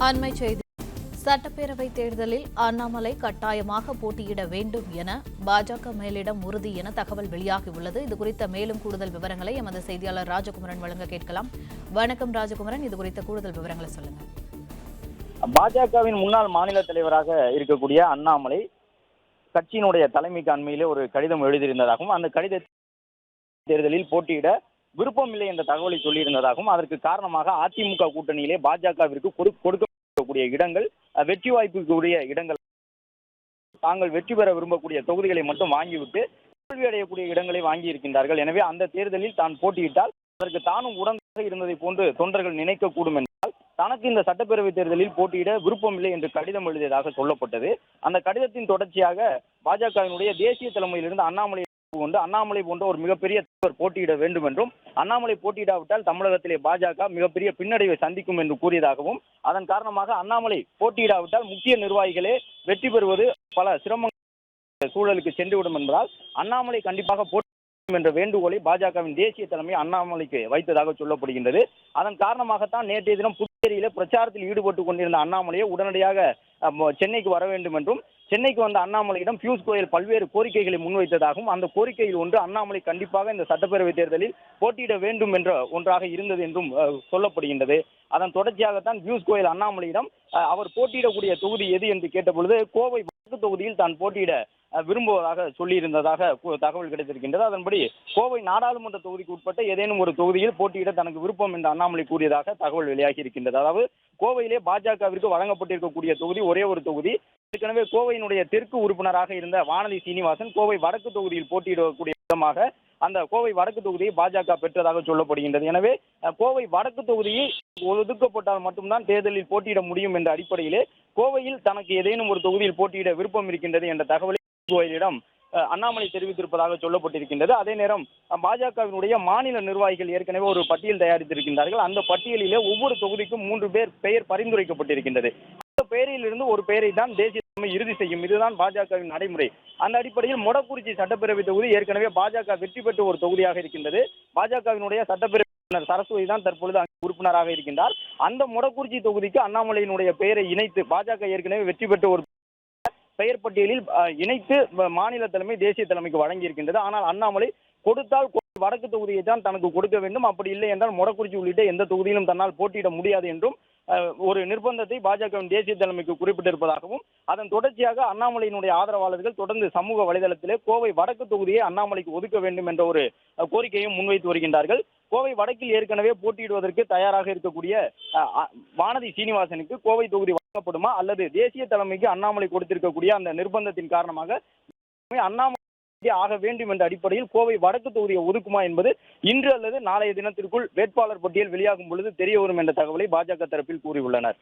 அண்மை செய்தி. சட்டப்பேரவை தேர்தலில் அண்ணாமலை கட்டாயமாக போட்டியிட வேண்டும் என பாஜக மேலிடம் உறுதி என தகவல் வெளியாகியுள்ளது. இதுகுறித்த மேலும் கூடுதல் விவரங்களை எமது செய்தியாளர் ராஜகுமரன் வழங்க கேட்கலாம். வணக்கம் ராஜகுமரன், இதுகுறித்த கூடுதல் விவரங்களை சொல்லுங்க. பாஜகவின் முன்னாள் மாநில தலைவராக இருக்கக்கூடிய அண்ணாமலை கட்சியினுடைய தலைமைக்கு அண்மையிலே ஒரு கடிதம் எழுதியிருந்ததாகவும், அந்த கடித தேர்தலில் போட்டியிட விருப்பம் இல்லை என்ற தகவலை சொல்லியிருந்ததாகவும், அதற்கு காரணமாக அதிமுக கூட்டணியிலே பாஜகவிற்கு கொடுக்கக்கூடிய இடங்கள் வெற்றி வாய்ப்புக்குரிய இடங்கள், தாங்கள் வெற்றி பெற விரும்பக்கூடிய தொகுதிகளை மட்டும் வாங்கிவிட்டு தோல்வி அடையக்கூடிய இடங்களை வாங்கி இருக்கின்றார்கள். எனவே அந்த தேர்தலில் தான் போட்டியிட்டால் அதற்கு தானும் உடந்தாக இருந்ததை போன்று தொண்டர்கள் நினைக்கக்கூடும் என்றால் தனக்கு இந்த சட்டப்பேரவை தேர்தலில் போட்டியிட விருப்பம் இல்லை என்று கடிதம் எழுதியதாக சொல்லப்பட்டது. அந்த கடிதத்தின் தொடர்ச்சியாக பாஜகவினுடைய தேசிய தலைமையிலிருந்து அண்ணாமலை போன்ற ஒரு மிகப்பெரிய தலைவர் போட்டியிட வேண்டும் என்றும், அண்ணாமலை போட்டியிடாவிட்டால் தமிழகத்திலே பாஜக மிகப்பெரிய பின்னடைவை சந்திக்கும் என்று கூறியதாகவும், அதன் காரணமாக அண்ணாமலை போட்டியிடாவிட்டால் முக்கிய நிர்வாகிகளே வெற்றி பெறுவது பல சிரமங்கள் சூழலுக்கு சென்றுவிடும் என்பதால் அண்ணாமலை கண்டிப்பாக போட்டி என்ற வேண்டுகோளை பாஜகவின் தேசிய தலைமை அண்ணாமலைக்கு வைத்ததாக சொல்லப்படுகின்றது. அதன் காரணமாகத்தான் நேற்றைய தினம் புதுச்சேரியில பிரச்சாரத்தில் ஈடுபட்டுக் கொண்டிருந்த அண்ணாமலையை உடனடியாக சென்னைக்கு வர வேண்டும் என்றும், சென்னைக்கு வந்த அண்ணாமலையிடம் பியூஷ் கோயல் பல்வேறு கோரிக்கைகளை முன்வைத்ததாகவும், அந்த கோரிக்கையில் ஒன்று அண்ணாமலை கண்டிப்பாக இந்த சட்டப்பேரவை தேர்தலில் போட்டியிட வேண்டும் என்ற ஒன்றாக இருந்தது என்றும் சொல்லப்படுகின்றது. அதன் தொடர்ச்சியாகத்தான் பியூஷ் கோயல் அண்ணாமலையிடம் அவர் போட்டியிடக்கூடிய தொகுதி எது என்று கேட்டபொழுது கோவை வடக்கு தொகுதியில் தான் போட்டியிட விரும்புவதாக சொல்லியிருந்ததாக தகவல் கிடைத்திருக்கின்றது. அதன்படி கோவை நாடாளுமன்ற தொகுதிக்கு உட்பட்ட ஏதேனும் ஒரு தொகுதியில் போட்டியிட தனக்கு விருப்பம் என்று அண்ணாமலை கூறியதாக தகவல் வெளியாகி இருக்கின்றது. அதாவது கோவையிலே பாஜகவிற்கு வழங்கப்பட்டிருக்கக்கூடிய தொகுதி ஒரே ஒரு தொகுதி. ஏற்கனவே கோவையினுடைய தெற்கு உறுப்பினராக இருந்த வானதி சீனிவாசன் கோவை வடக்கு தொகுதியில் போட்டியிடக்கூடிய விதமாக அந்த கோவை வடக்கு தொகுதியை பாஜக பெற்றதாக சொல்லப்படுகின்றது. எனவே கோவை வடக்கு தொகுதியில் ஒதுக்கப்பட்டால் மட்டும்தான் தேர்தலில் போட்டியிட முடியும் என்ற அடிப்படையிலே கோவையில் தனக்கு ஏதேனும் ஒரு தொகுதியில் போட்டியிட விருப்பம் இருக்கின்றது என்ற தகவலை கோயிலிடம் அண்ணாமலை தெரிவித்திருப்பதாக சொல்லப்பட்டிருக்கின்றது. அதே நேரம் பாஜகவினுடைய மாநில நிர்வாகிகள் ஏற்கனவே ஒரு பட்டியல் தயாரித்திருக்கின்றார்கள். அந்த பட்டியலிலே ஒவ்வொரு தொகுதிக்கும் 3 பெயர் பரிந்துரைக்கப்பட்டிருக்கின்றது. அந்த பெயரில் இருந்து ஒரு பெயரை தான் தேசிய தலைமை இறுதி செய்யும். இதுதான் பாஜகவின் நடைமுறை. அந்த அடிப்படையில் மொடக்குறிச்சி சட்டப்பேரவை தொகுதி ஏற்கனவே பாஜக வெற்றி பெற்ற ஒரு தொகுதியாக இருக்கின்றது. பாஜகவினுடைய சட்டப்பேரவை சரஸ்வதி தான் தற்பொழுது உறுப்பினராக இருக்கின்றார். அந்த மொடக்குறிச்சி தொகுதிக்கு அண்ணாமலையினுடைய பெயரை இணைத்து பாஜக ஏற்கனவே வெற்றி பெற்ற ஒரு பெயர் பட்டியலில் இணைத்து மாநில தலைமை தேசிய தலைமைக்கு வழங்கி இருக்கின்றது. ஆனால் அண்ணாமலை கொடுத்தால் வடக்கு தொகுதியை தான் தனக்கு கொடுக்க வேண்டும், அப்படி இல்லை என்றால் மொடக்குறிச்சி உள்ளிட்ட எந்த தொகுதியிலும் தன்னால் போட்டியிட முடியாது என்றும் ஒரு நிர்பந்தத்தை பாஜகவின் தேசிய தலைமைக்கு குறிப்பிட்டிருப்பதாகவும், அதன் தொடர்ச்சியாக அண்ணாமலையினுடைய ஆதரவாளர்கள் தொடர்ந்து சமூக வலைதளத்திலே கோவை வடக்கு தொகுதியை அண்ணாமலைக்கு ஒதுக்க வேண்டும் என்ற ஒரு கோரிக்கையும் முன்வைத்து வருகின்றார்கள். கோவை வடக்கில் ஏற்கனவே போட்டியிடுவதற்கு தயாராக இருக்கக்கூடிய வானதி சீனிவாசனுக்கு கோவை தொகுதி வழங்கப்படுமா அல்லது தேசிய தலைமைக்கு அண்ணாமலை கொடுத்திருக்கக்கூடிய அந்த நிர்பந்தத்தின் காரணமாக அண்ணாமலை ஆக வேண்டும் என்ற அடிப்படையில் கோவை வடக்கு தொகுதியை ஒதுக்குமா என்பது இன்று அல்லது நாளைய தினத்திற்குள் வேட்பாளர் பட்டியல் வெளியாகும் பொழுது தெரிய வரும் என்ற தகவலை பாஜக தரப்பில் கூறியுள்ளனர்.